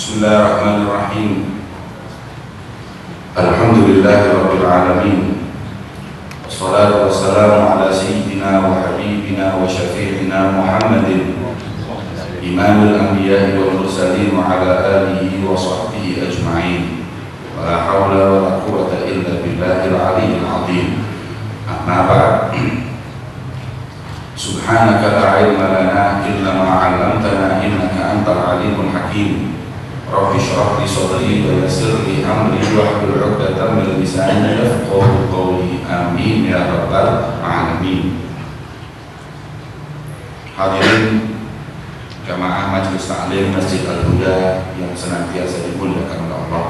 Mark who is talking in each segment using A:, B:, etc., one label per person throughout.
A: Bismillahirrahmanirrahim. Alhamdulillahirabbil alamin. Wassalatu wassalamu ala sayyidina wa habibina wa syafi'ina Muhammadin imamul anbiya'i wal mursalin wa ala alihi wa sahbihi ajma'in. Wa la hawla wa la quwwata illa billahil aliyyil azim. Amma ba'd. Subhanaka la ilma lana illa ma 'allamtana innaka antal alimul hakim. Rabbi shrah li sadri wa yassir li amri wahlul 'uqdatam min lisani yafqahu qawli. Amin ya rabbal alamin. Hadirin jamaah Majelis Ta'lim Masjid Al-Huda yang senantiasa dimuliakan oleh Allah.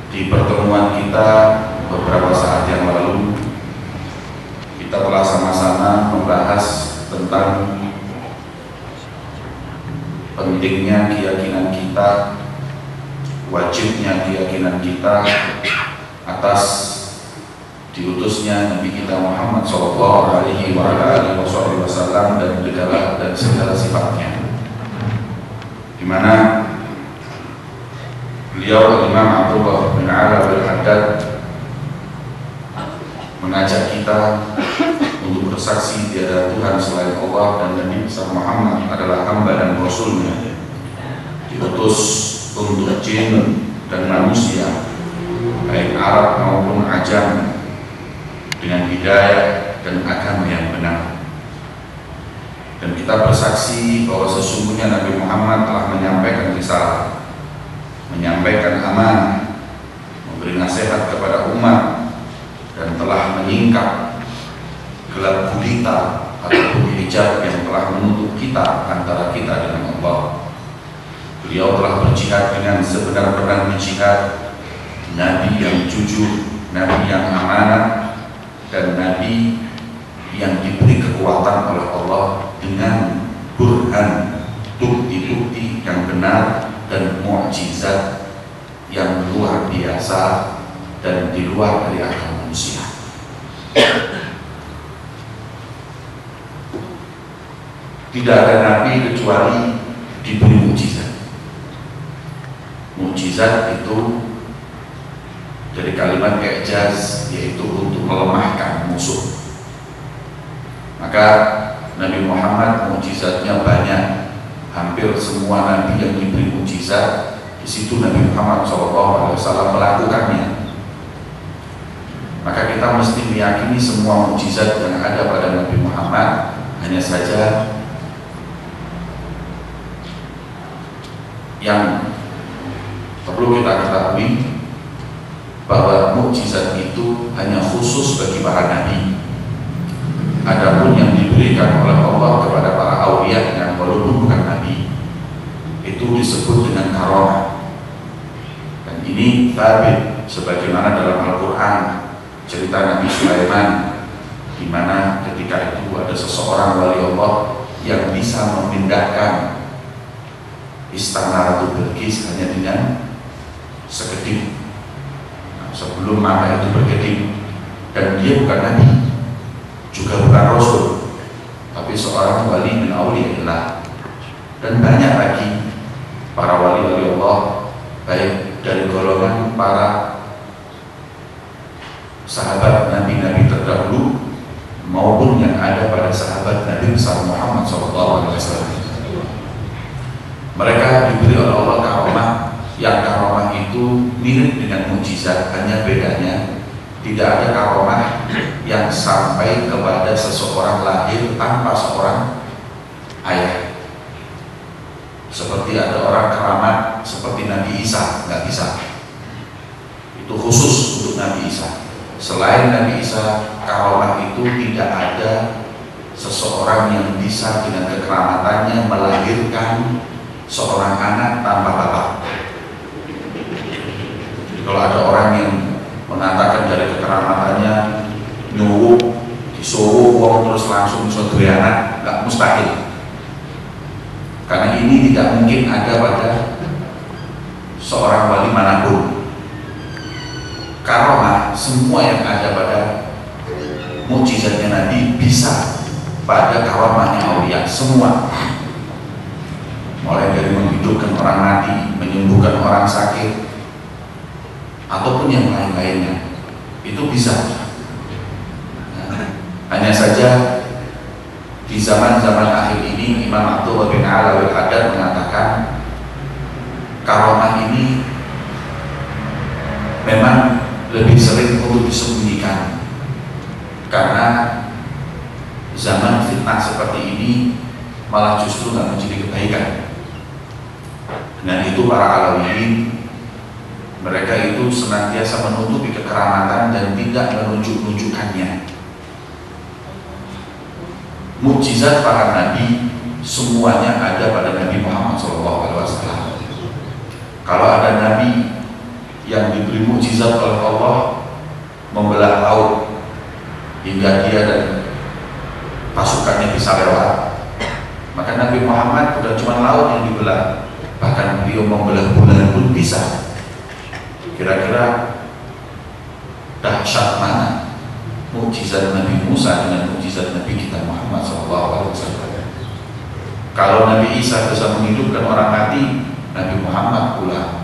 A: Di pertemuan kita beberapa saat yang lalu, kita telah sama-sama membahas tentang pentingnya keyakinan kita, wajibnya keyakinan kita atas diutusnya Nabi kita Muhammad sallallahu alaihi wasallam dan segala sifatnya, di mana beliau Imam Abdullah bin Ala al-Haddad mengajak kita untuk bersaksi tiada Tuhan selain Allah dan Nabi Muhammad adalah hamba dan rasulnya, diutus untuk jin dan manusia, baik Arab maupun Ajam, dengan hidayah dan agama yang benar. Dan kita bersaksi bahwa sesungguhnya Nabi Muhammad telah menyampaikan risalah, menyampaikan amanah, memberi nasihat kepada umat, dan telah menyingkap gelap gulita atau hijab yang telah menutup kita antara kita dengan Allah. Beliau telah berjihad dengan sebenar-benar jihad, Nabi yang jujur, Nabi yang amanah, dan Nabi yang diberi kekuatan oleh Allah dengan burhan, bukti-bukti yang benar dan mukjizat yang luar biasa dan di luar dari akal manusia. Tidak ada nabi kecuali diberi mukjizat. Mukjizat itu dari kalimat i'jaz, yaitu untuk melemahkan musuh. Maka Nabi Muhammad mukjizatnya banyak. Hampir semua nabi yang diberi mukjizat, di situ Nabi Muhammad SAW melakukannya. Maka kita mesti meyakini semua mukjizat yang ada pada Nabi Muhammad. Hanya saja yang perlu kita ketahui bahwa mukjizat itu hanya khusus bagi para nabi. Adapun yang diberikan oleh Allah kepada para auliya yang walaupun bukan nabi, itu disebut dengan karamah. Dan ini thabit sebagaimana dalam Al-Quran cerita Nabi Sulaiman, di mana ketika itu ada seseorang wali Allah yang bisa memindahkan istana Ratu Bilqis hanya dengan sekedip. Sebelum mata itu berkedip, dan dia bukan nabi, juga bukan rasul, tapi seorang wali min auliyaillah. Dan banyak lagi para wali-wali Allah, baik dari golongan para sahabat nabi-nabi terdahulu maupun yang ada pada sahabat Nabi Muhammad SAW. Mereka diberi oleh Allah karamah, yang karamah itu mirip dengan mukjizat, hanya bedanya tidak ada karamah yang sampai kepada seseorang lahir tanpa seorang ayah. Seperti ada orang keramat seperti Nabi Isa, nggak bisa. Itu khusus untuk Nabi Isa. Selain Nabi Isa, karamah itu tidak ada seseorang yang bisa dengan kekeramatannya melahirkan seorang anak tanpa bapak. Jadi kalau ada orang yang mengatakan dari kekeramatannya nyuwuk, disuwuk wong terus langsung bisa duwe anak, nggak mustahil. Karena ini tidak mungkin ada pada seorang wali manapun. Karamah, semua yang ada pada mukjizatnya Nabi bisa pada karamahnya aulia semua. mulai dari menghidupkan orang mati, menyembuhkan orang sakit, ataupun yang lain-lainnya, itu bisa. Hanya saja di zaman-zaman akhir ini Imam Abdullah bin Ala al-Haddad mengatakan karamah ini memang lebih sering untuk disembunyikan, karena zaman fitnah seperti ini malah justru nggak menjadi kebaikan. Dan itu para Alawiyin, mereka itu senantiasa menutupi kekeramatan dan tidak menunjuk-nunjukkannya. Mukjizat para nabi semuanya ada pada Nabi Muhammad SAW. Kalau ada nabi yang diberi mukjizat oleh Allah membelah laut hingga dia dan pasukannya bisa lewat, maka Nabi Muhammad bukan cuma laut yang dibelah, bahkan beliau membelah bulan pun bisa. Kira-kira dahsyat mana mukjizat Nabi Musa dengan mukjizat Nabi kita Muhammad SAW. Kalau Nabi Isa bisa menghidupkan orang mati, Nabi Muhammad pula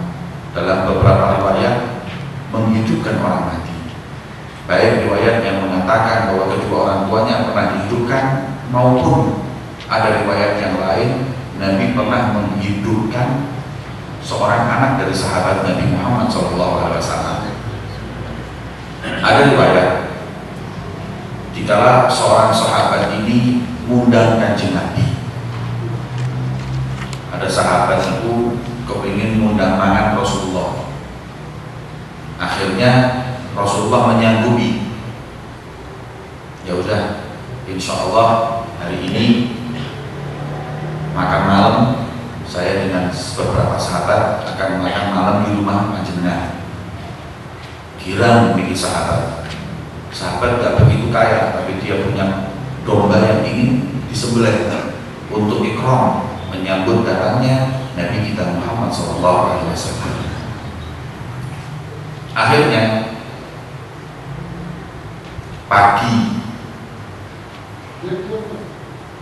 A: dalam beberapa riwayat menghidupkan orang mati. Baik riwayat yang mengatakan bahwa kedua orang tuanya pernah dihidupkan, maupun ada riwayat yang lain Nabi pernah menghidupkan seorang anak dari sahabat Nabi Muhammad SAW. Ada riwayat dikala seorang sahabat ini mengundang Kanjeng Nabi. Ada sahabat itu kepingin mengundang mangan Rasulullah. Akhirnya Rasulullah menyanggupi. Ya udah, insya Allah hari ini makan malam saya dengan beberapa sahabat akan makan malam di rumah panjenengan. Girang memiliki sahabat. Sahabat gak begitu kaya, tapi dia punya domba yang ingin disembelih untuk ikram menyambut datangnya Nabi kita Muhammad SAW. Akhirnya pagi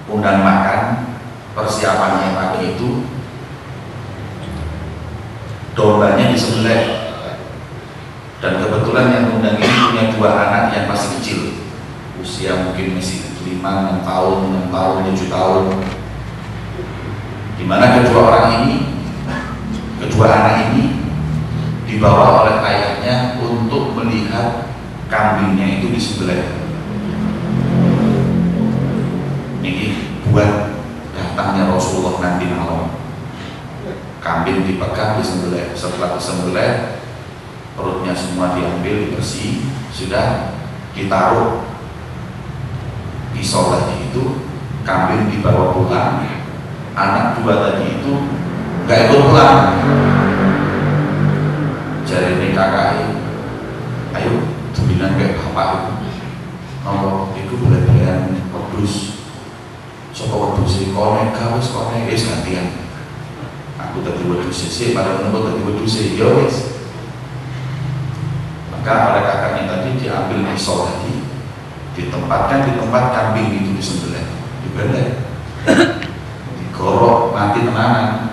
A: undang makan, persiapannya pagi itu dombanya disembelih, dan kebetulan yang undang ini punya dua anak yang masih kecil, usia mungkin masih 5, 6 tahun, 6 tahun, 7 tahun, di mana kedua anak ini dibawa oleh ayahnya untuk melihat kambingnya itu disembelih. Ini buat datangnya Rasulullah nanti malam. Kambing dipegang, disembelih. Setelah disembelih, perutnya semua diambil, dibersih, sudah ditaruh pisau tadi itu, kambing dibawa pulang. Anak dua tadi itu nggak ikut pulang. Jari ini kakak, ayo tulinan kayak bapak nomor itu boleh-bolehan pedus. Sopo wedhus konek kawis konek wis gantian. Aku tadi wedhus sih, pada menunggu tadi wedhus ya wis. Maka oleh kakaknya tadi diambil pisau tadi, ditempatkan di tempat kambing itu disembelih, dibeleh, digorok mati tenanan,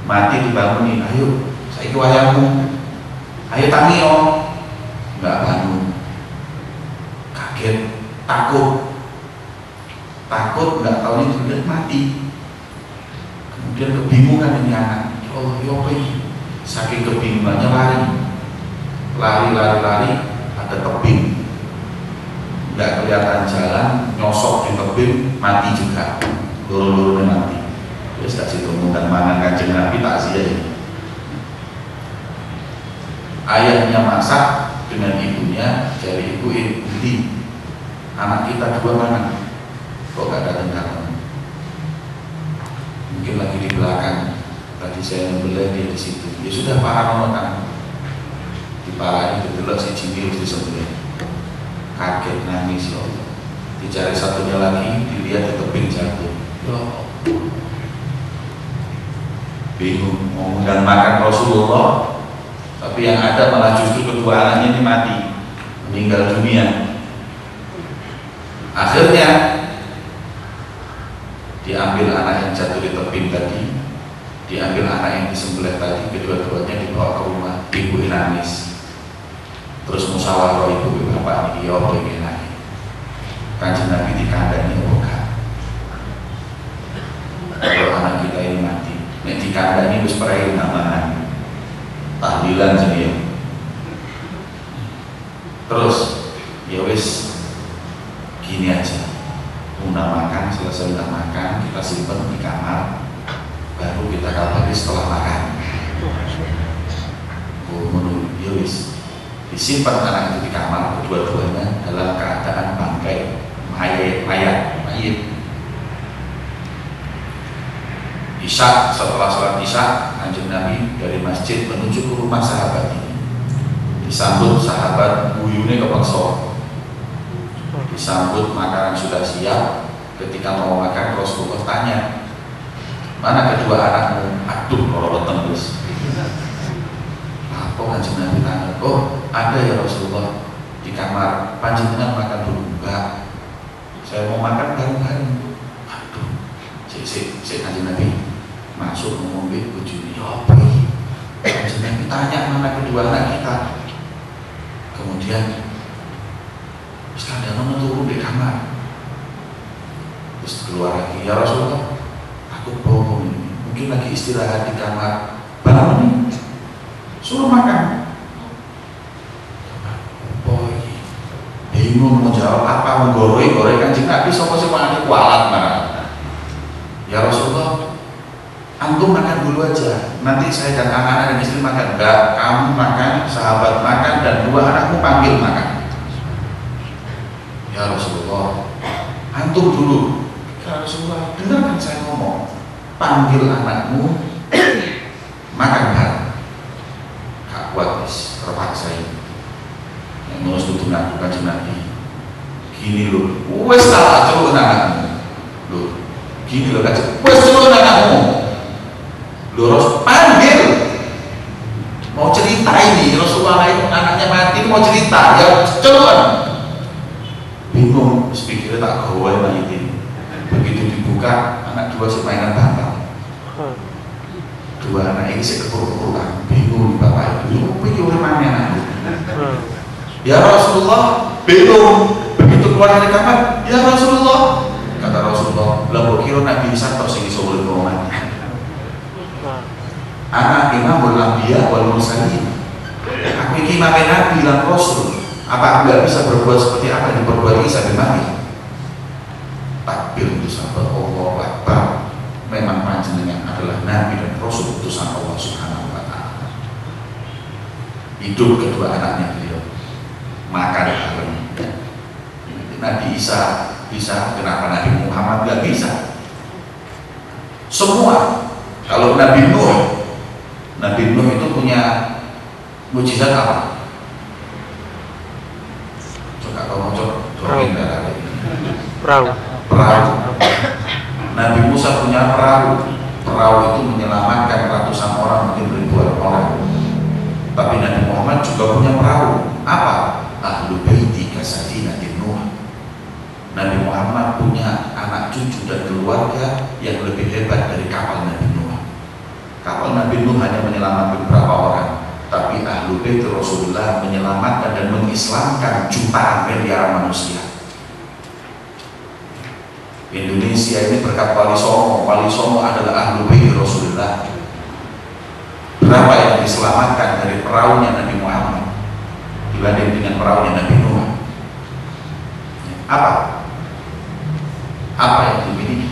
A: mati dibangunin, ayo saiki wayangmu, ayo tangi om, nggak bangun, kaget, takut nggak tahu ini sudah mati. Kemudian kebingungan ini anak, ya Allah, ya apa ini? Saking kebingungannya lari, ada tebing, nggak kelihatan jalan, nyosok di tebing, mati juga, loro-loronya mati. Terus kasih tungguan mangan Kanjeng Nabi takziah ini. Ayahnya masak dengan ibunya, jadi ibu ini anak kita dua mana? Kok gak datang? Mungkin lagi di belakang. Tadi saya membeli dia di situ. Ya sudah paham kan? Diparahin betul si Jimmy harus disembelih. Kaget nangis ya Allah. Dicari satunya lagi, dilihat di tebing jatuh. Ya Allah. Bingung mau undang makan Rasulullah, tapi yang ada malah justru kedua anaknya ini mati, meninggal dunia. Akhirnya diambil anak yang jatuh di tebing tadi, diambil anak yang disembelih tadi, kedua-duanya dibawa ke rumah. Ibu nangis, terus musyawarah ibu bapak ini, ya apa ini lagi? Kanjeng Nabi dikandani apa enggak? Kalau anak kita ini mati, nek dikandani wis perai namahan tahlilan jadi. Terus ya wis gini aja, udah makan, selesai udah makan, kita simpan di kamar, baru kita kabari setelah makan. Menurut ya wis disimpan anak itu di kamar, kedua-duanya dalam keadaan bangkai mayat. Isya, setelah sholat isya, Kanjeng Nabi dari masjid menuju ke rumah sahabat ini. Disambut sahabat buyune kepeksa. Disambut makanan sudah siap. Ketika mau makan, Rasulullah tanya, mana kedua anakmu? Aduh, kalau tembus. Apa Kanjeng Nabi tanya? Oh, ada ya Rasulullah di kamar. Panjenengan makan dulu. Enggak, saya mau makan bareng-bareng. Aduh, si Kanjeng Nabi masuk ngomong bujuni, ya apa ini? Kanjeng Nabi tanya mana kedua anak kita. Kemudian sekalian turun di kamar, terus keluar lagi, ya Rasulullah, aku bohong ini, mungkin lagi istirahat di kamar. Bangun nih, suruh makan. Oh iya, bingung mau jawab apa, menggoroi Kanjeng Nabi, sopo sih pakai kualat marah. Ya Rasulullah, antum makan dulu aja, nanti saya dan anak-anak dan istri makan. Enggak, kamu makan, sahabat makan, dan dua anakmu panggil makan. Ya Rasulullah, antum dulu. Ya Rasulullah, dengarkan saya ngomong, panggil anakmu makan bareng. Gak kuat wis, terpaksa ini. Yang ngurus kudu ngaku Kanjeng Nabi. Gini loh, wes salah celuk anakmu. Loh, gini loh Kanjeng, wes celuk anakmu. Loh, Rasul panggil, mau cerita ini, Rasulullah itu anaknya mati, mau cerita, ya celuan. Bingung, pikirnya tak gawe mayit ini. Begitu dibuka, anak dua si mainan bantal. Dua anak ini si kekur-kekuran, bingung bapak itu, pikir mana anakku. Ya Rasulullah, bingung. Begitu keluar dari kamar, ya Rasulullah, kata Rasulullah, lah kira Nabi Isa tok sing iso urip mati. Anak imamul anbiya wal mursalin. Aku iki imam Nabi lan Rasul. Apa aku gak bisa berbuat seperti apa yang diperbuat Isa bin Maryam? Takbir utusan Allah Akbar. Memang panjenengan adalah Nabi dan Rasul utusan Allah Subhanahu wa Ta'ala. Hidup kedua anaknya beliau, makan bareng. Nabi Isa bisa, kenapa Nabi Muhammad gak bisa? Semua. Kalau Nabi Nuh itu punya mujizat apa? Coba kalau mau coba perahu. Nabi Musa punya perahu. Perahu itu menyelamatkan ratusan orang, mungkin ribuan orang. Tapi Nabi Muhammad juga punya perahu. Apa? Ahlu baiti kasafinatin Nuh. Nabi Muhammad punya anak cucu dan keluarga yang lebih hebat dari kapal Nabi Nuh. Kapal Nabi Nuh hanya menyelamatkan beberapa orang, tapi Ahlul Bait Rasulullah menyelamatkan dan mengislamkan jutaan miliaran manusia. Indonesia ini berkat Wali Songo adalah Ahlul Bait Rasulullah. Berapa yang diselamatkan dari perahunya Nabi Muhammad dibanding dengan perahunya Nabi Nuh? Apa yang dimiliki?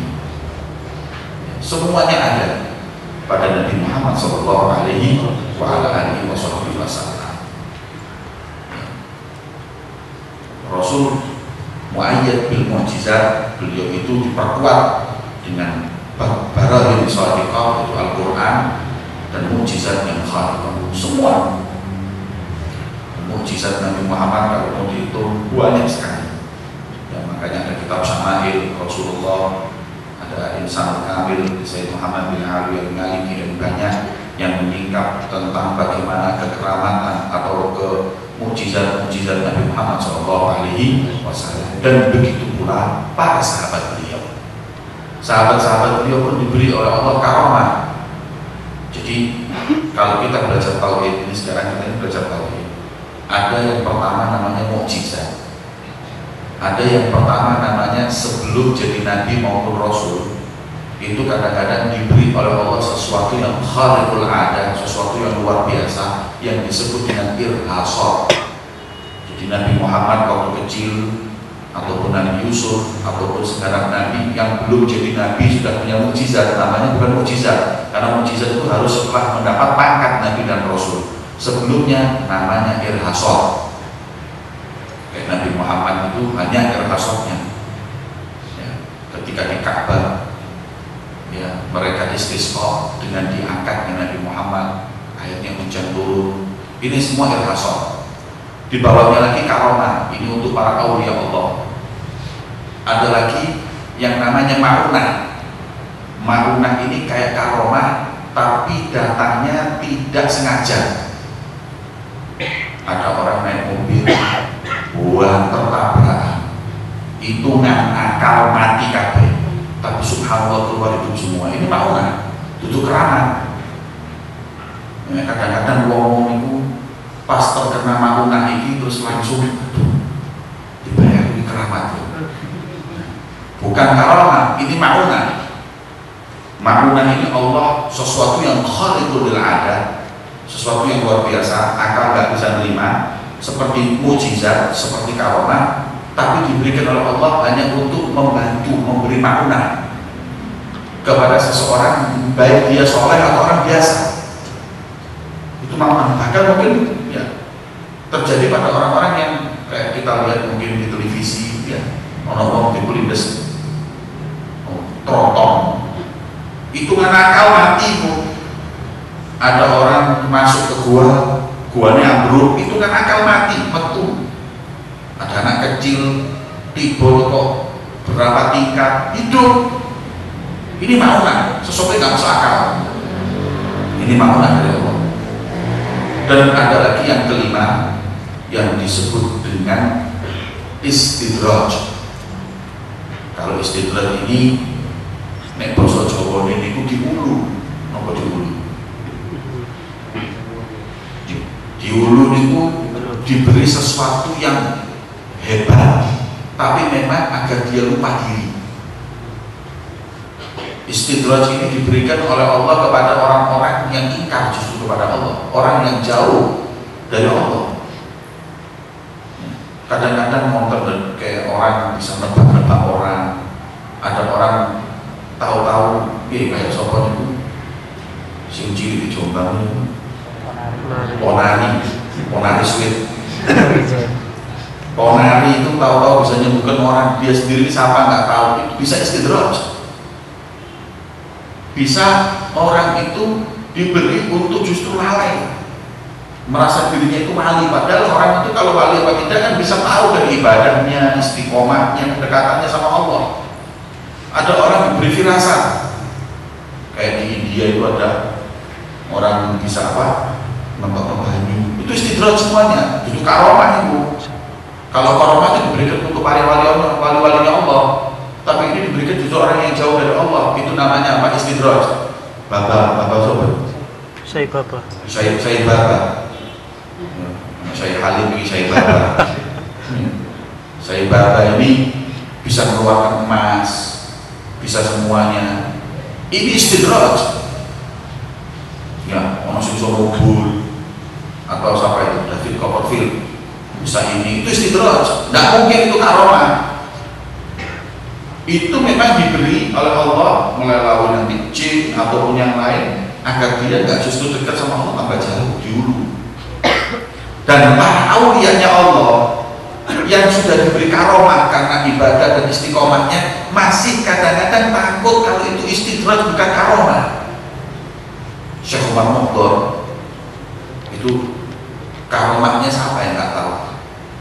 A: Semuanya ada pada Nabi Muhammad Sallallahu Alaihi Wasallam. Rasul muayyad bil mu'jizat, beliau itu diperkuat dengan barahil shadiqah, itu Al-Quran, dan mukjizat yang khariqah. Semua mukjizat Nabi Muhammad kalau mau dihitung banyak sekali. Ya, makanya ada kitab Syama'il Rasulullah, ada Insan Kamil Sayyid Muhammad bin Ali Al-Maliki, dan banyak yang menyingkap tentang bagaimana kekeramatan atau mukjizat Nabi Muhammad SAW. Dan begitu pula para sahabat beliau. Sahabat-sahabat beliau pun diberi oleh Allah karomah. Jadi kalau kita belajar tauhid ini, sekarang kita belajar tauhid, ada yang pertama namanya mukjizat, ada yang pertama namanya sebelum jadi nabi maupun rasul itu kadang-kadang diberi oleh Allah sesuatu yang khariqul adah, sesuatu yang luar biasa yang disebut dengan irhasat. Jadi Nabi Muhammad waktu kecil, ataupun Nabi Yusuf, ataupun sekarang Nabi yang belum jadi Nabi sudah punya mukjizat, namanya bukan mukjizat, karena mukjizat itu harus setelah mendapat pangkat Nabi dan Rasul. Sebelumnya namanya irhasat. Kayak Nabi Muhammad itu hanya irhasatnya. Ya, ketika di Ka'bah, ya, mereka istisqa dengan diangkatnya Nabi Muhammad, akhirnya hujan turun. Ini semua irhasat. Di bawahnya lagi karomah, ini untuk para aulia Allah. Ada lagi yang namanya ma'unah. Ma'unah ini kayak karomah, tapi datangnya tidak sengaja. Ada orang naik mobil, buat tertabrakan, hitungan akal mati kabeh, tapi subhanallah keluar hidup semua. Ini ma'unah, itu keramat. Ya, kadang-kadang ngomong itu pas terkena ma'unah ini terus langsung dibayar, ini keramat. Bukan karomah, ini ma'unah. Ma'unah ini Allah sesuatu yang khariqul adah, sesuatu yang luar biasa, akal gak bisa nerima, seperti mukjizat, seperti karomah, tapi diberikan oleh Allah hanya untuk membantu, memberi ma'unah kepada seseorang, baik dia soleh atau orang biasa. Itu ma'unah. Bahkan mungkin ya terjadi pada orang-orang yang kayak kita lihat mungkin di televisi, ya, orang-orang di pelindes tronton, hitungan akal mati bu. Ada orang masuk ke guanya ambruk, hitungan akal mati, metu. Ada anak kecil tiba kok berapa tingkat, hidup. Ini ma'unah, sesuatu yang gak masuk akal. Ini ma'unah dari Allah. Dan ada lagi yang kelima yang disebut dengan istidraj. Kalau istidraj ini nek basa Jawa ini diulu, napa diulu? Diulu niku diberi sesuatu yang hebat, tapi memang agar dia lupa diri. Istidraj ini diberikan oleh Allah kepada orang-orang yang ingkar justru kepada Allah, orang yang jauh dari Allah. Kadang-kadang montor kayak orang bisa nebak-nebak orang. Ada orang tahu-tahu, kayak sopan itu, sing cilik di Jombang itu, Ponari sweet. Ponari itu tahu-tahu bisa nyembuhkan orang, dia sendiri siapa nggak tahu, itu bisa istidraj. Bisa orang itu diberi untuk justru lalai, merasa dirinya itu wali, padahal orang itu kalau wali apa tidak kan bisa tahu dari ibadahnya, istiqomahnya, kedekatannya sama Allah. Ada orang diberi firasat, kayak di India itu ada orang bisa apa, nonton banyu, itu istidraj semuanya, itu karomah itu. Kalau karomah itu diberikan untuk para wali-walinya Allah, tapi ini diberikan justru orang yang jauh dari Allah. Itu namanya apa? Istidraj. Baba sobat.
B: Saya baba.
A: Saya baba. Saya Halim ini saya baba. Saya baba ini bisa mengeluarkan emas, bisa semuanya. Ini istidraj. Ya, orang sing mobil atau siapa itu David Copperfield bisa ini, itu istidraj. Tidak mungkin itu karomah. Itu memang diberi oleh Allah melalui nanti jin ataupun yang lain agar dia nggak justru dekat sama Allah, tambah jauh dulu. Dan para aulianya Allah yang sudah diberi karomah karena ibadah dan istiqomahnya masih kadang-kadang takut kalau itu istidraj bukan karomah. Syekh Umar Mukhtar itu karomahnya siapa yang nggak tahu,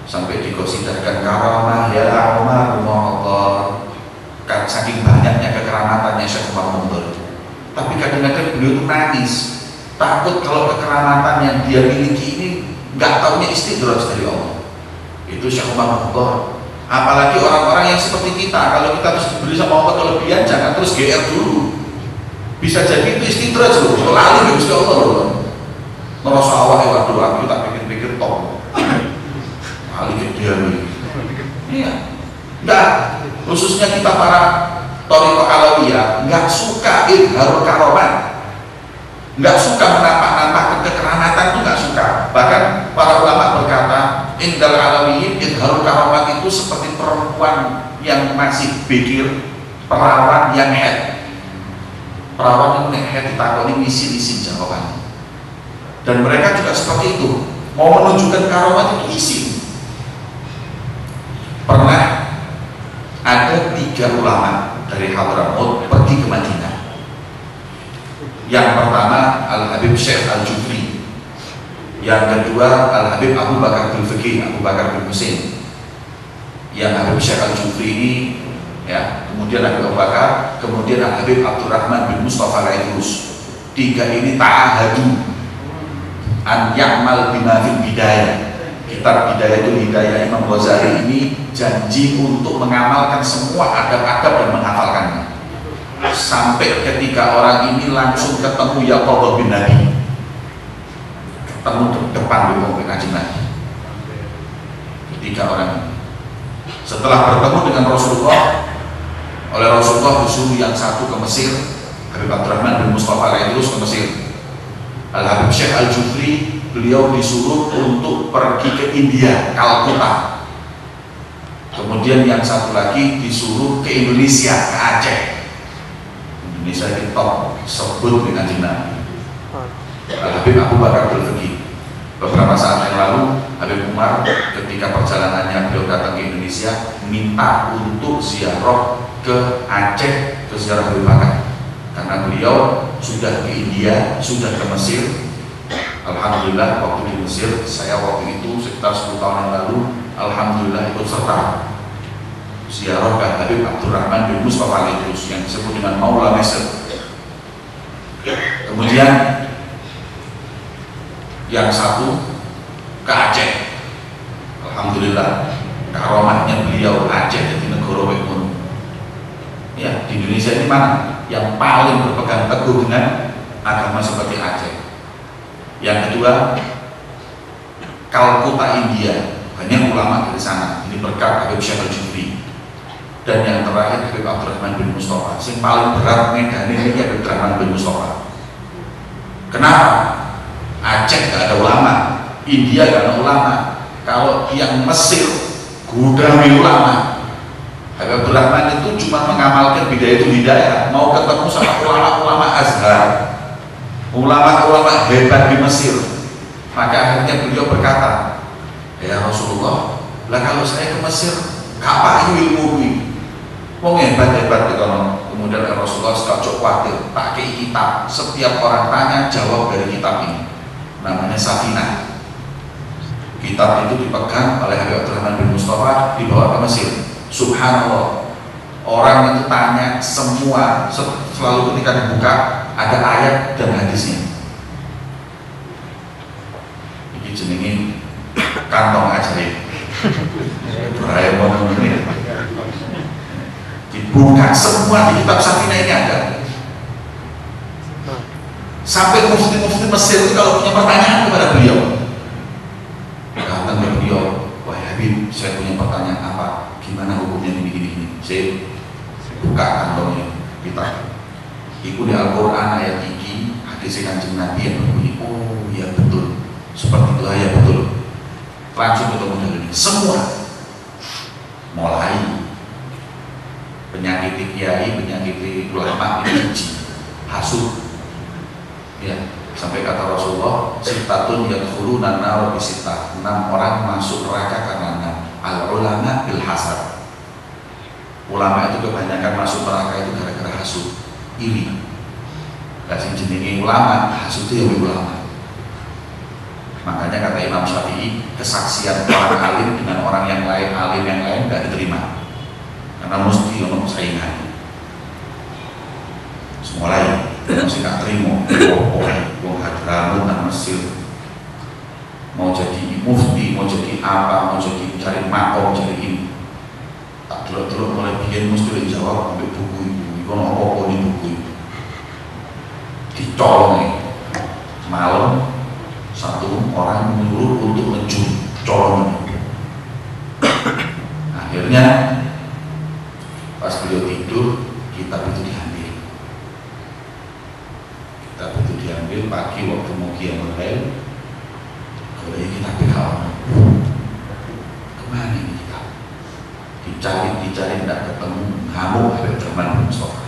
A: sampai dikosidarkan karomah ya Umar Mukhtar. Saking banyaknya kekeramatannya Syekh Umar Mukhtar, tapi kadang-kadang beliau itu nangis, takut kalau kekeramatan yang dia miliki ini nggak taunya istidraj dari Allah. Itu Syekh Umar Mukhtar Apalagi orang-orang yang seperti kita, kalau kita terus diberi sama Allah kelebihan, jangan terus GR dulu. Bisa jadi itu istidraj loh, selalu Gusti Allah loh. Merasa awal waduh aku tak pikir-pikir top. Kali dia nih. Iya. Enggak, khususnya kita para thariqah alawiyah nggak suka idharul karoman, nggak suka menampak-nampakkan kekeramatan, itu nggak suka. Bahkan para ulama berkata indal alawiyin idharul karoman itu seperti perempuan yang masih bikir, perawan yang head, perawan yang head ditakoni isi jawabannya. Dan mereka juga seperti itu, mau menunjukkan karoman itu isi. Pernah ada 3 ulama dari Hadramaut pergi ke Madinah. Yang pertama Al-Habib Syekh Al-Jufri, yang kedua Al-Habib Abu Bakar bin Fiqih, Abu Bakar bin Husain. Yang Habib Syekh Al-Jufri ini ya, kemudian Habib Abu Bakar, kemudian Al-Habib Abdurrahman bin Mustafa Al-Idrus. 3 ini ta'ahadu an ya'mal bima fil bidayah. Kitab Bidayah itu Hidayah Imam Ghazali ini janji untuk mengamalkan semua adab-adab dan menghafalkannya. Sampai ketika orang ini langsung ketemu Yaqub bin Nabi, ketemu depan di mobil Kanjeng Nabi. Ketika orang ini setelah bertemu dengan Rasulullah, oleh Rasulullah disuruh yang satu ke Mesir, Habib Abdurrahman bin Mustafa Al-Idrus ke Mesir. Al-Habib Syekh Al-Jufri beliau disuruh untuk pergi ke India, Kalkuta. Kemudian yang satu lagi disuruh ke Indonesia, ke Aceh. Indonesia itu top, sebut dengan Nabi. Al-Habib Abu Bakar Al-Fiqih. Beberapa saat yang lalu Habib Umar ketika perjalanannya beliau datang ke Indonesia minta untuk ziarah ke Aceh, ke ziarah Habib Bakar. Karena beliau sudah ke India, sudah ke Mesir. Alhamdulillah waktu di Mesir, saya waktu itu sekitar 10 tahun yang lalu, alhamdulillah ikut serta ziarah ke Habib Abdurrahman bin Mustafa Al-Idrus yang disebut dengan Maula Mesir. Kemudian yang satu ke Aceh. Alhamdulillah karomahnya beliau Aceh jadi negara wekun. Ya, di Indonesia ini mana yang paling berpegang teguh dengan agama seperti Aceh? Yang kedua, Kalkuta India, banyak ulama dari sana. Ini berkat Habib Syekh Al-Jufri. Dan yang terakhir Habib Abdurrahman bin Mustafa. Yang paling berat medan ini Habib Abdurrahman bin Mustafa. Kenapa? Aceh gak ada ulama, India gak ada ulama. Kalau yang Mesir gudami ulama. Habib Abdurrahman itu cuma mengamalkan bidaya itu hidayah, mau ketemu sama ulama-ulama Azhar, ulama-ulama hebat di Mesir. Maka akhirnya beliau berkata, ya Rasulullah, lah kalau saya ke Mesir kapan ilmu ini wong hebat-hebat di kono. Kemudian Rasulullah sekaligus khawatir, pakai kitab, setiap orang tanya jawab dari kitab ini, namanya Safinah. Kitab itu dipegang oleh Habib Abdurrahman bin Mustafa, dibawa ke Mesir. Subhanallah, orang itu tanya semua, selalu ketika dibuka ada ayat dan hadisnya. Ini jenenge kantong ajaib. Doraemon ini dibuka semua di kitab Safinah ini ada. Sampai mufti-mufti Mesir itu kalau punya pertanyaan kepada beliau, datang ke beliau, wah Habib, saya punya pertanyaan apa? Gimana hukumnya ini? Saya buka kantongnya kita. Iku di Al-Quran ayat ini hadis Kanjeng Nabi yang berbunyi, oh ya betul, seperti itu ya betul. Langsung ketemu dengan ini semua, mulai penyakit kiai, penyakit ulama ini hasud, ya sampai kata Rasulullah, sitatun yadkhuluna nar bisitah, 6 orang masuk neraka karena al-ulama bil hasad. Ulama itu kebanyakan masuk neraka itu gara-gara hasud, iri. Kasih jenenge ulama, hasud itu yang ulama. Makanya kata Imam Syafi'i, kesaksian orang alim dengan orang yang lain, alim yang lain tidak diterima, karena mesti untuk saingan. Mulai masih tak terima, wong Hadramaut dan Mesir mau jadi mufti, mau jadi apa, mau jadi cari makom, cari ini. Delok-delok mulai biyen mesti dijawab ambek buku itu. Iku ono apa di buku itu. Dicolong malam satu orang menyuruh untuk ngejum colongan. Akhirnya pas beliau tidur, kitab itu diambil. Kitab itu diambil pagi waktu mau qiyamul lail. Kalau kitab kawan, kemana ini kitab? Dicari tidak ketemu. Ngamuk Habib Rahman bin Mustafa.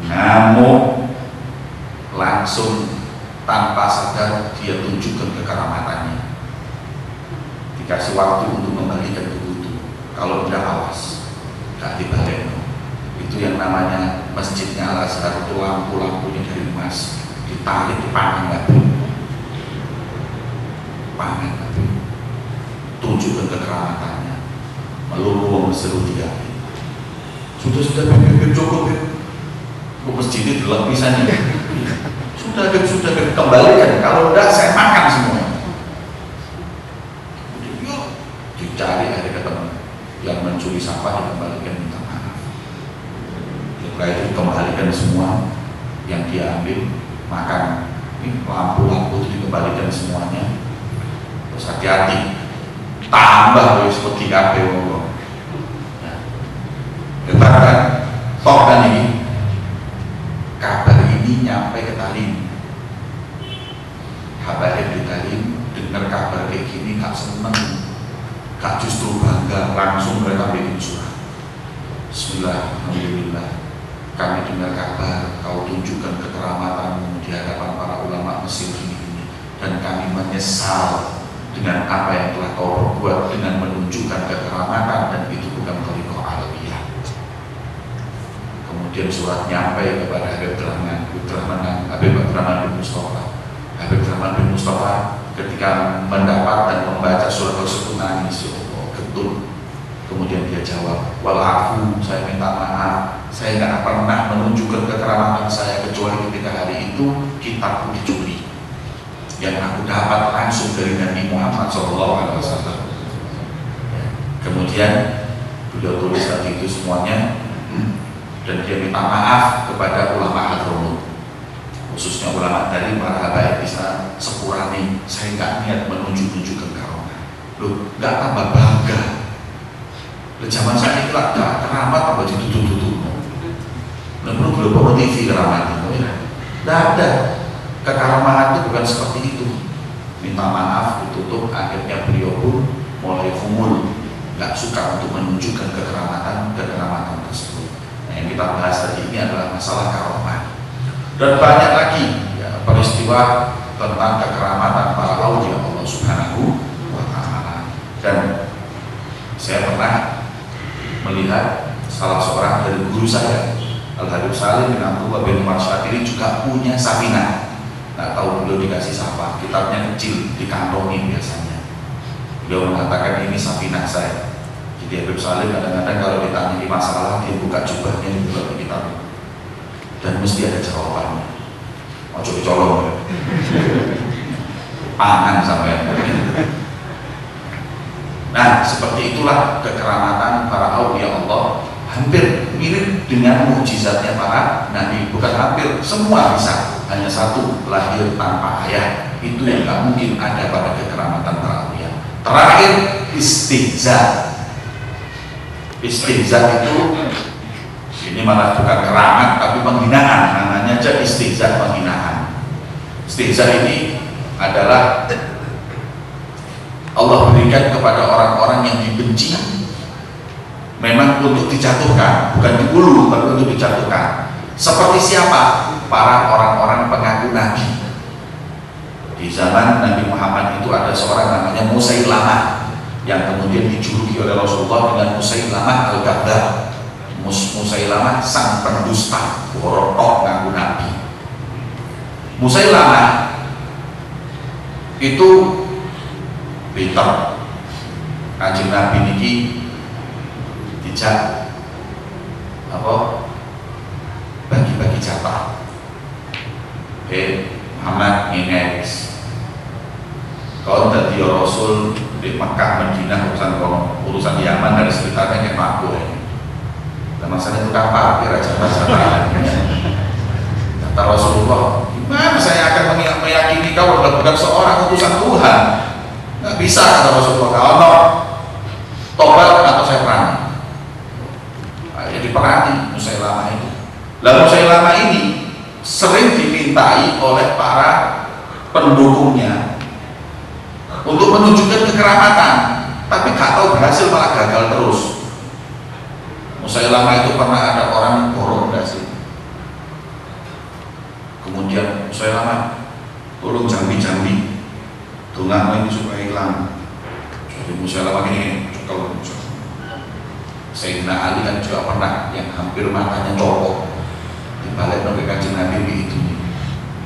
A: Ngamuk, langsung tanpa sadar dia tunjukkan kekeramatannya. Dikasih waktu untuk membalikan buku itu. Kalau tidak awas, gak dibalik. Itu yang namanya masjidnya Al-Azhar itu lampu-lampunya dari emas, ditarik dipangan lagi, tunjukkan kekeramatannya. Melulu seru dia. Sudah cukup ya. Masjid itu lapisannya. Sudah kembalikan. Kalau tidak saya makan semuanya. Dicari ada ketemu yang mencuri sampah dikembalikan, minta maaf. Setelah itu dikembalikan semua yang dia ambil, makan. Ini lampu-lampu itu dikembalikan semuanya. Terus hati-hati, tambah seperti kabeh wong. Hebat kan? Tok kan ini. Kabar ini nyampe ke Talim. Habaib di Talim dengar kabar kayak gini gak seneng, gak justru bangga, langsung mereka bikin surat. Bismillah, alhamdulillah. Kami dengar kabar kau tunjukkan kekeramatanmu di hadapan para ulama Mesir ini, dan kami menyesal dengan apa yang telah kau perbuat dengan menunjukkan kekeramatan, dan itu bukan thariqah alawiyah. Kemudian surat nyampe kepada Habib Rahman bin Mustafa. Habib Rahman bin Mustafa ketika mendapat dan membaca surat tersebut nangis, ya Allah, getun. Kemudian dia jawab, walafu, saya minta maaf, saya tidak pernah menunjukkan kekeramatan saya kecuali ketika hari itu kitabku dicuri yang aku dapat langsung dari Nabi Muhammad SAW. Kemudian beliau tulis tadi itu semuanya, dan dia minta maaf kepada ulama Hadramut, khususnya ulama dari para habaib bisa sepurane. Saya nggak niat menunjuk-nunjukkan karomah. Loh, nggak tambah bangga. Zaman saat itu ada keramat tambah ditutup-tutup. Nah, belum TV keramat itu, nggak ada. Kekaramahan itu bukan seperti itu. Minta maaf, ditutup. Akhirnya beliau pun mulai khumul, nggak suka untuk menunjukkan kekeramatan tersebut. Nah, yang kita bahas tadi ini adalah masalah karomah. Dan banyak lagi ya, peristiwa tentang kekeramatan para aulia Allah Subhanahu wa Ta'ala. Dan saya pernah melihat salah seorang dari guru saya, Al-Habib Salim bin Abdullah bin Umar Syatiri, juga punya safinah. Nggak tahu beliau dikasih siapa, kitabnya kecil, dikantongi biasanya. Beliau mengatakan ini safinah saya. Jadi Habib Salim kadang-kadang kalau ditanya masalah, dia buka jubahnya, dibuka kitab, dan mesti ada jawabannya. Mau colong, pangan sampai. Nah, seperti itulah kekeramatan para aulia Allah. Hampir mirip dengan mukjizatnya para nabi. Bukan hampir, semua bisa. Hanya satu, lahir tanpa ayah. Itu yang gak mungkin ada pada kekeramatan para aulia. Terakhir, istihza. Istihza itu, ini malah bukan keramat tapi penghinaan. Namanya aja istihza, penghinaan. Istihza ini adalah Allah berikan kepada orang-orang yang dibenci, memang untuk dijatuhkan, bukan dibunuh, tapi untuk dijatuhkan. Seperti siapa? Para orang-orang pengaku nabi. Di zaman Nabi Muhammad itu ada seorang namanya Musailamah, yang kemudian dijuluki oleh Rasulullah dengan Musailamah al-Kadzdzab. Musailamah sang pendusta, borotok ngaku nabi. Musailamah itu pintar. Kanjeng Nabi niki dijak bagi-bagi jatah. Muhammad ngenes, kau tadi Rasul di Makkah Madinah urusan kono. urusan Yaman dan sekitarnya kayak makbul. Dan masalah itu kan parkir aja masalah. Kata Rasulullah, gimana saya akan meyakini kau adalah bukan seorang utusan Tuhan? Nggak bisa, kata Rasulullah. Kalau no tobat atau saya perangi. Akhirnya diperangi Musailamah itu. Lalu Musailamah ini sering dimintai oleh para pendukungnya untuk menunjukkan kekeramatan, tapi gak tahu berhasil, malah gagal terus. Musailamah itu pernah ada orang yang borong berhasil. Kemudian Musailamah, tolong jambi-jambi dongakno ini supaya hilang. Jadi Musailamah ini cukup. Sayyidina Ali kan juga pernah yang hampir matanya copot dibalik ke Kanjeng Nabi itu.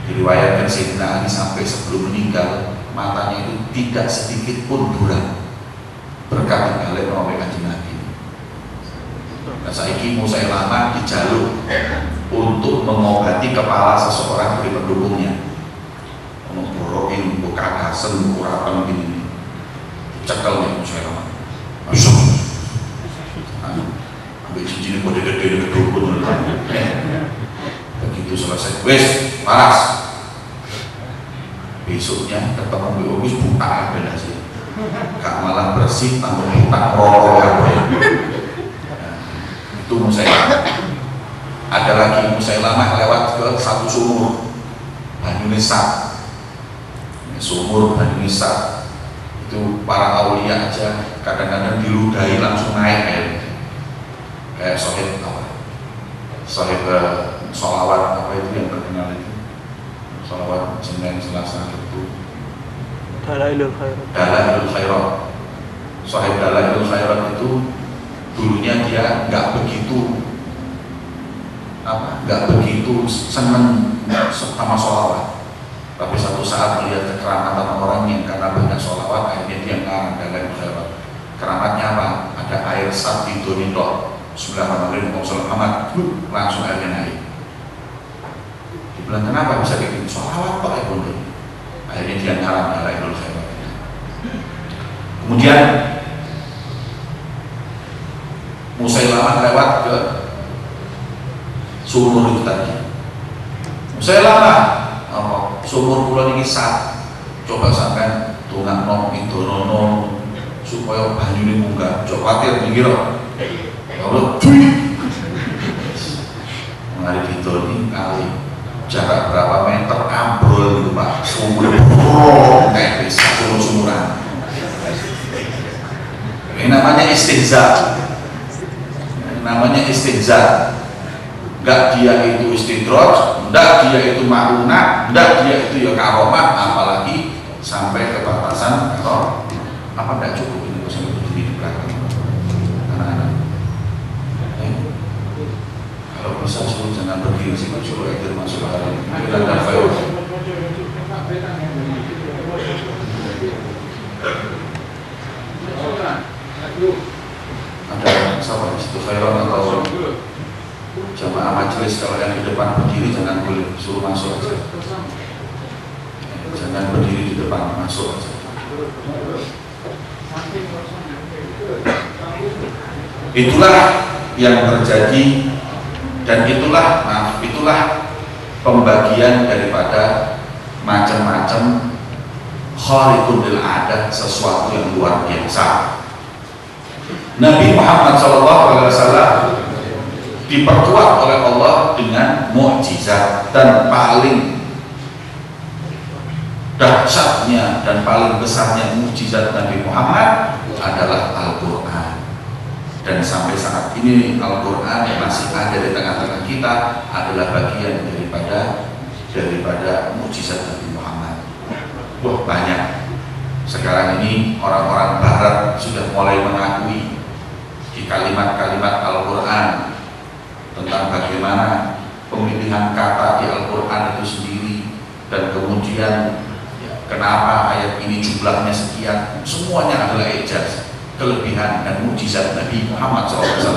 A: Diriwayatkan Sayyidina Ali sampai sebelum meninggal matanya itu tidak sedikit pun buram berkat dibalik ke Kanjeng Nabi. Nah, saiki Musailamah dijaluk untuk mengobati kepala seseorang dari pendukungnya. Ngoborokin, buka kagasen, urapan gini, cekel nih Musailamah. Masuk. Ambil cincin kode gede dukun. Begitu selesai, wes paras. Besoknya ketemu wis buka ben hasil. Gak malah bersih, tambah buka rokok kabeh. Itu Musailamah. Ada lagi Musailamah lewat ke satu sumur Bani Nisab. Sumur Bani Nisab itu para aulia aja kadang-kadang diludahi langsung naik airnya. Kayak sohib apa? Sohib sholawat apa itu yang terkenal itu? Sholawat Senin, Selasa, Rabu. Dalailul Khairat. Dalailul Khairat. Sohib Dalailul Khairat itu dulunya dia nggak begitu seneng sama sholawat, tapi satu saat melihat kekeramatan orang yang karena banyak sholawat akhirnya dia ngarang Dalailul Khairat. Keramatnya apa? Ada air sapi donito Bismillahirrahmanirrahim Muhammad langsung airnya naik. Dibilang kenapa bisa kayak gitu? Sholawat Pak Ibu. Akhirnya dia ngarang Dalailul Khairat. Kemudian Musailamah lewat ke sumur itu tadi. Musailamah, sumur pulau ini sat. Coba sampai tunggak nom itu nono supaya banyu ini munggah. Coba khawatir pinggir. Kalau mengari itu ini kali jarak berapa meter ambrol itu Pak. Sumur kayak bisa sumuran. Ini namanya istihza. Namanya istihza. Enggak dia itu istidroj, enggak dia itu ma'unah, enggak dia itu ya karomah, apalagi sampai ke batasan atau apa enggak cukup ini bisa berdiri di belakang anak-anak. Kalau bisa suruh jangan berdiri sih, suruh akhir masuk hari ini. Kita ada file. Ada siapa di situ khairan atau jamaah majelis, kalau yang di depan berdiri jangan boleh, suruh masuk aja. Jangan berdiri di depan, masuk aja. Itulah yang terjadi dan itulah pembagian daripada macam-macam khariqun lil adat, sesuatu yang luar biasa. Nabi Muhammad SAW diperkuat oleh Allah dengan mukjizat, dan paling dahsyatnya dan paling besarnya mukjizat Nabi Muhammad adalah Al-Quran. Dan sampai saat ini Al-Quran yang masih ada di tengah-tengah kita adalah bagian daripada mukjizat Nabi Muhammad. Wah, banyak. Sekarang ini orang-orang Barat sudah mulai mengakui di kalimat-kalimat Al-Quran tentang bagaimana pemilihan kata di Al-Quran itu sendiri, dan kemudian ya, kenapa ayat ini jumlahnya sekian, semuanya adalah ijaz, kelebihan dan mukjizat Nabi Muhammad SAW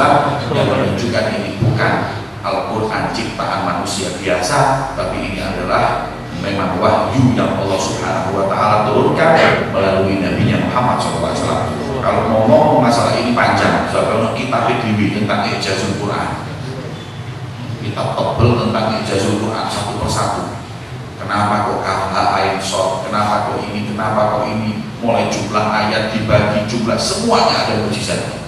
A: yang menunjukkan ini bukan Al-Quran ciptaan manusia biasa, tapi ini adalah memang wahyu yang Allah Subhanahu wa Ta'ala turunkan melalui Nabi Muhammad SAW. Kalau ngomong masalah ini panjang, soalnya kita PDW tentang ijazul Quran, kita tebel tentang ijazul Quran satu persatu. Kenapa kok ain short, kenapa kok ini, kenapa kok ini, mulai jumlah ayat dibagi jumlah, semuanya ada mujizatnya.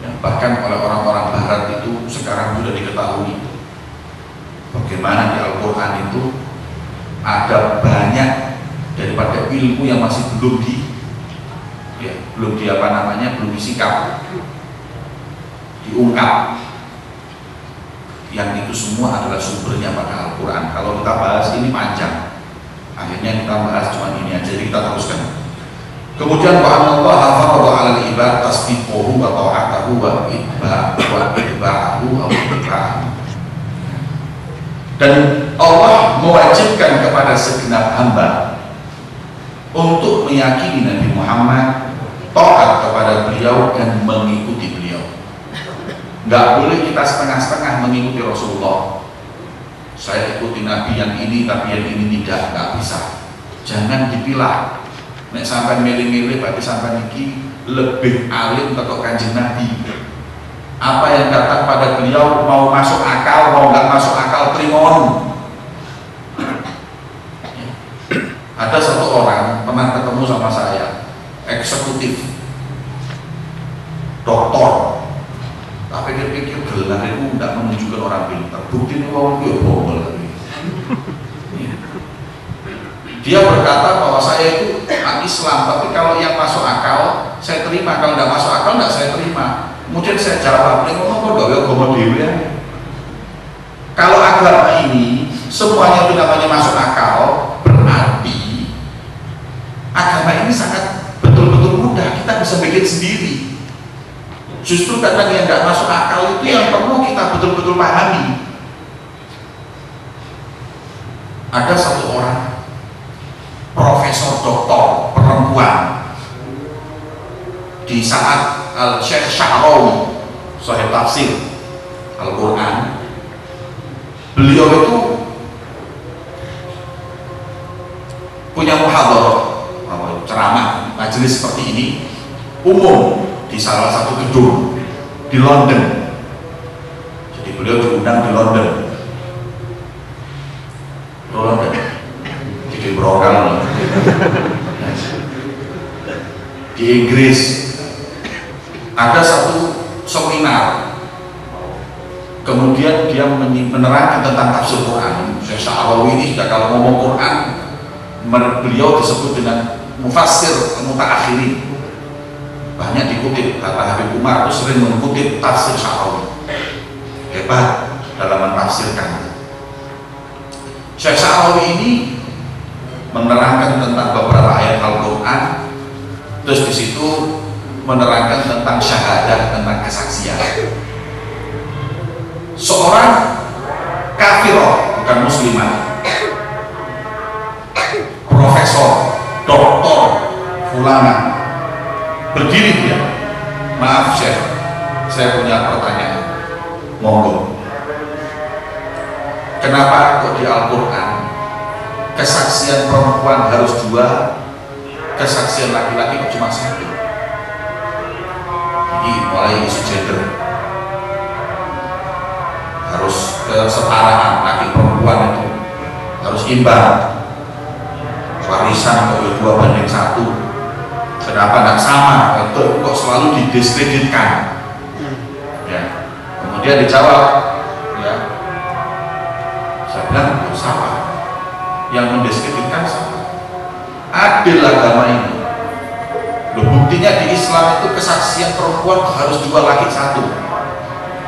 A: Yang bahkan oleh orang-orang Barat itu sekarang sudah diketahui bagaimana di Al-Quran itu ada banyak daripada ilmu yang masih belum belum disikap, diungkap, yang itu semua adalah sumbernya pada Al-Quran. Kalau kita bahas ini panjang, akhirnya kita bahas cuma ini aja, jadi kita teruskan. Kemudian wa Allah farada 'alal ibad tasbihuhu wa ta'atuhu wa ittiba'uhu wa ittiba'uhu. Dan Allah mewajibkan kepada segenap hamba untuk meyakini Nabi Muhammad, taat kepada beliau dan mengikuti beliau. Nggak boleh kita setengah-setengah mengikuti Rasulullah. Saya ikuti Nabi yang ini tapi yang ini tidak, nggak bisa. Jangan dipilah. Nek sampai milih-milih berarti sampai niki lebih alim untuk Kanjeng Nabi. Apa yang datang pada beliau mau masuk akal, mau nggak masuk akal, trimon. Ada satu orang pernah ketemu sama saya, eksekutif, doktor, tapi pikir gelar itu tidak menunjukkan orang pintar. Bukti ini orang itu bohong lagi. Dia berkata bahwa saya itu Islam, tapi kalau yang masuk akal saya terima, kalau tidak masuk akal tidak saya terima. Kemudian saya jawab, ngomong kok gak agama dewe ya. Kalau agama ini semuanya itu namanya masuk akal, berarti agama ini sangat betul-betul mudah, kita bisa bikin sendiri. Justru kadang yang nggak masuk akal itu yang perlu kita betul-betul pahami. Ada satu orang profesor doktor perempuan di saat Syekh Sya'rawi Sahih Tafsir Al-Quran, beliau itu punya muhadharah, ceramah, majelis seperti ini umum di salah satu gedung di London. Jadi beliau diundang di London, di Brokal, di Inggris. Ada satu seminar, kemudian dia menerangkan tentang tafsir Quran. Syekh Sya'rawi ini sudah kalau ngomong Quran, beliau disebut dengan mufassir mutaakhirin, banyak dikutip. Kata Habib Umar itu sering mengutip tafsir Sya'rawi, hebat dalam menafsirkan. Syekh Sya'rawi ini menerangkan tentang beberapa ayat Al-Quran, terus di situ menerangkan tentang syahadah, tentang kesaksian. Seorang kafirah, bukan muslimah, profesor, doktor, fulana, berdiri dia, maaf Syekh, saya punya pertanyaan, monggo. Kenapa kok di Al-Quran kesaksian perempuan harus 2, kesaksian laki-laki kok cuma 1? Jadi mulai isu gender, harus kesetaraan laki perempuan itu harus imbang, warisan kok 2:1. Kenapa tidak sama? Kok selalu didiskreditkan? Ya. Kemudian dijawab, ya, saya bilang sama, yang mendiskreditkan sama. Adil agama ini. Loh, buktinya di Islam itu kesaksian perempuan harus 2 laki 1.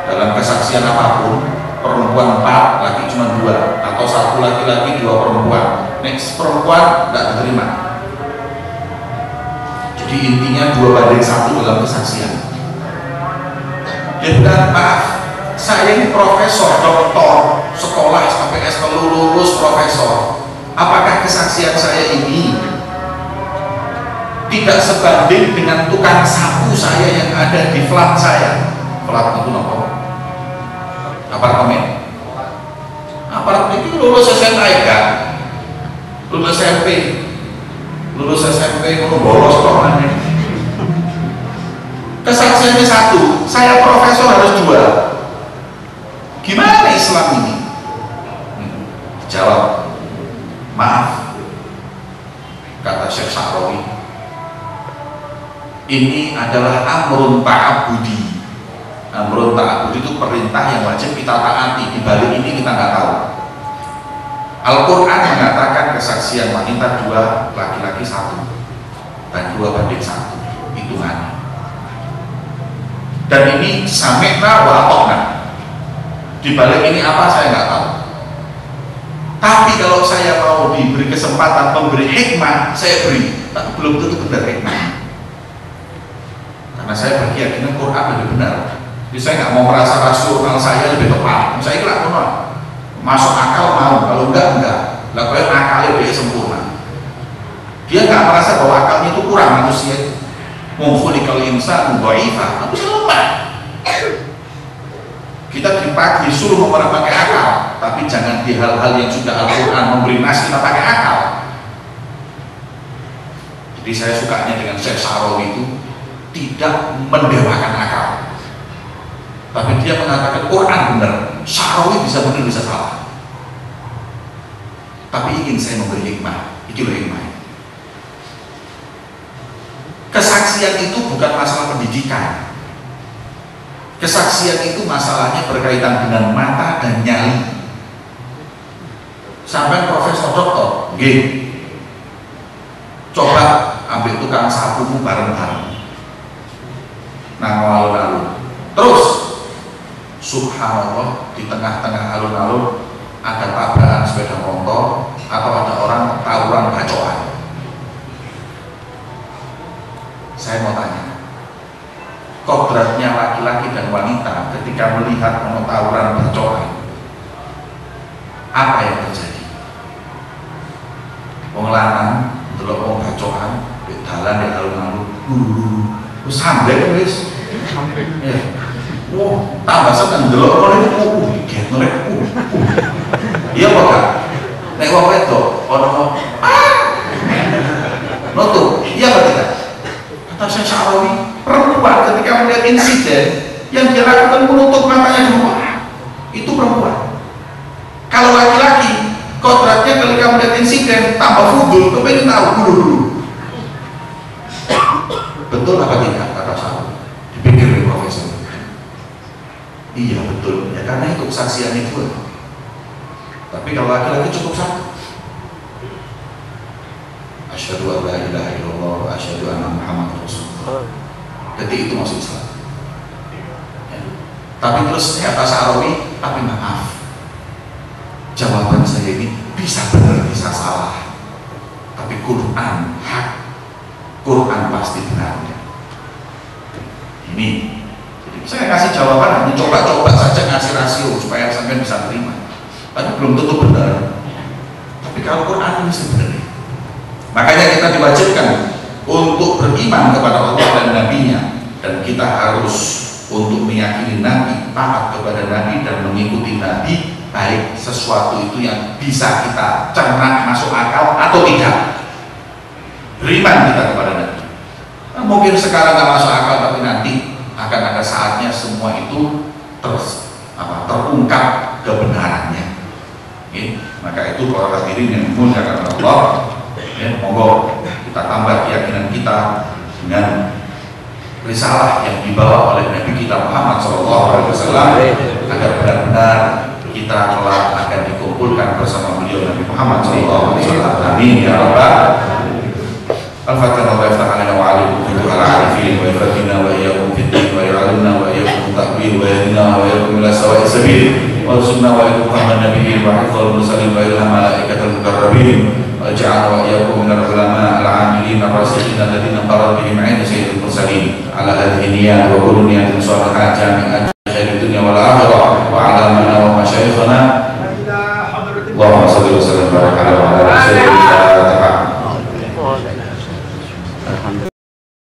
A: Dalam kesaksian apapun, perempuan 4, laki cuma 2, atau 1 laki-laki 2 perempuan. Next perempuan tidak diterima. Jadi intinya 2:1 dalam kesaksian. Dia bilang, maaf, saya ini profesor, doktor, sekolah sampai S3 lulus profesor. Apakah kesaksian saya ini tidak sebanding dengan tukang sapu saya yang ada di flat saya? Flat itu apa? Apartemen. Apartemen itu lulus SMA enggak, lulus SMP kalau bolos kok nanya. Kesaksiannya satu, saya profesor harus 2. Gimana Islam ini? Jawab, maaf, kata Syekh Sa'rawi, ini adalah amrun ta'abudi. Amrun ta'abudi itu perintah yang wajib kita taati. Di balik ini kita nggak tahu. Al-Quran mengatakan kesaksian wanita 2, laki-laki 1, dan 2:1 hitungannya. Dan ini sami'na wa ata'na. Di balik ini apa saya nggak tahu. Tapi kalau saya mau diberi kesempatan memberi hikmah, saya beri. Tapi belum tentu benar hikmah. Karena saya berkeyakinan Quran lebih benar. Jadi saya nggak mau merasa rasional saya lebih tepat. Saya kira benar. Masuk akal mau, kalau enggak. Lakukan akalnya dia sempurna. Dia nggak merasa bahwa akalnya itu kurang manusia. Mengkhuliqal insanu dhaifan, manusia lemah. Kita disuruh memakai akal, tapi jangan di hal-hal yang sudah Al-Quran memberi nas kita pakai akal. Jadi saya sukanya dengan Syekh Sa'rawi itu tidak mendewakan akal, tapi dia mengatakan Quran benar, Sa'rawi bisa benar bisa salah. Tapi ingin saya memberi hikmah, itulah hikmah. Kesaksian itu bukan masalah pendidikan. Kesaksian itu masalahnya berkaitan dengan mata dan nyali. Sampai profesor doktor, coba ambil tukang sapumu bareng-bareng. Nah, alun-alun. Terus, subhanallah, di tengah-tengah alun-alun ada tabrakan sepeda motor atau ada orang tawuran bacokan. Saya mau tanya, kodratnya laki-laki dan wanita ketika melihat tawuran bacokan, apa yang terjadi? Wong lanang delok wong bacokan di dalan di alun-alun, wis sampe wis. Wah, tambah seneng delok ngono iki, genorek. Iya apa Kak? Nek wong wedok ono noto, iya apa tidak? Kata Syekh Sa'rawi, perempuan ketika melihat insiden yang dia lakukan menutup matanya dulu, itu perempuan. Kalau laki-laki kodratnya ketika melihat insiden tambah fudul, kepengen tahu dulu. Betul apa tidak kata Sa'rawi? Dipikir oleh profesor. Iya betul, ya karena itu kesaksiannya 2. Tapi kalau laki-laki cukup 1. Asyhadu an la ilaha illallah wa asyhadu anna Muhammadar Rasulullah. Jadi itu masuk Islam. Ya. Tapi terus kata Sa'rawi, tapi maaf, jawaban saya ini bisa benar bisa salah. Tapi Quran hak, Quran pasti benar. Ini, jadi saya kasih jawaban hanya coba-coba saja ngasih rasio supaya sampai bisa terima. Tapi belum tentu benar. Tapi kalau Quran ini sebenarnya, makanya kita diwajibkan untuk beriman kepada Allah dan Nabi-Nya, dan kita harus untuk meyakini Nabi, taat kepada Nabi dan mengikuti Nabi, baik sesuatu itu yang bisa kita cerna masuk akal atau tidak. Beriman kita kepada Nabi. Nah, mungkin sekarang nggak masuk akal, tapi nanti akan ada saatnya semua itu terungkap kebenarannya. Maka itu para hadirin yang dimuliakan Allah, ya, monggo kita tambah keyakinan kita dengan risalah yang dibawa oleh Nabi kita Muhammad SAW, agar benar-benar kita kelak akan dikumpulkan bersama beliau Nabi Muhammad SAW. Amin ya rabbal. Al-Fatihah wa yaftah alaina wa alaikum fitu ala arifin wa yafatina wa iyyakum fiddin wa ya'alimna wa iyyakum ta'wil wa yadina wa iyyakum ila sawa'i sabil wa sunna wa iyyakum fahman nabiyyin wa hifdzal mursalin wa ilham malaikatul mukarrabin wa ja'ala wa iyyakum minal ulama al-'amilin ar-rasikhin alladziina qarat bihim 'inda sayyidil mursalin ala hadhihi niyyat wa kullu niyyatin shalihah jami'an khairid dunya wal akhirah wa 'ala man wa masyayikhana Allahumma shalli wa sallim wa barik ala rasulillah.